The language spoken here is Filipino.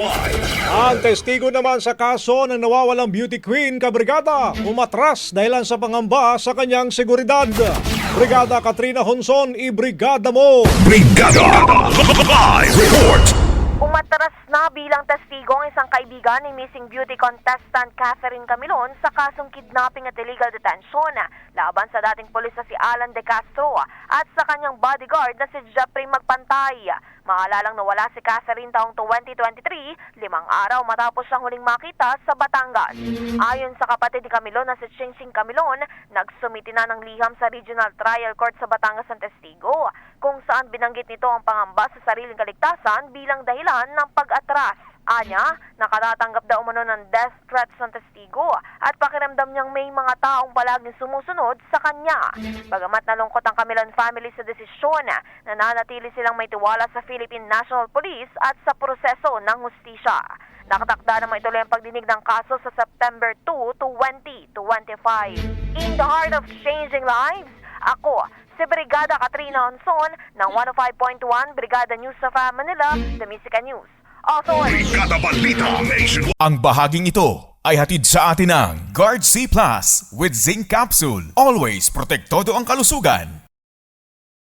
Ang testigo naman sa kaso ng nawawalang beauty queen kabrigada umatras dahilan sa pangamba sa kanyang seguridad. Brigada Katrina Honson, ibrigada mo! Brigada Live Report. Umatras na bilang testigo ang isang kaibigan ni missing beauty contestant Catherine Camilon sa kasong kidnapping at illegal detention laban sa dating pulis na si Alan De Castro at sa kanyang bodyguard na si Jeffrey Magpantay. Maalalang nawala si Catherine taong 2023, 5 araw matapos siyang huling makita sa Batangas. Ayon sa kapatid ni Camilon na si Chingsing Camilon, nagsumiti na ng liham sa Regional Trial Court sa Batangas ang testigo, kung saan binanggit nito ang pangamba sa sariling kaligtasan bilang dahilan ng pag-atras. Anya, nakatatanggap daw umano ng death threats ng testigo at pakiramdam niyang may mga taong palaging sumusunod sa kanya. Bagamat nalungkot ang Camilon family sa desisyon, nananatili silang may tiwala sa Philippine National Police at sa proseso ng hustisya. Nakatakda na maituloy ang pagdinig ng kaso sa September 2, 2025. In the heart of changing lives, ako, si Brigada Katrina Honson ng 105.1 Brigada News sa Manila, The Musica News. Also, Brigada Balita Nationwide. Ang bahaging ito ay hatid sa atin ng Guard C Plus with Zinc Capsule. Always protektado ang kalusugan.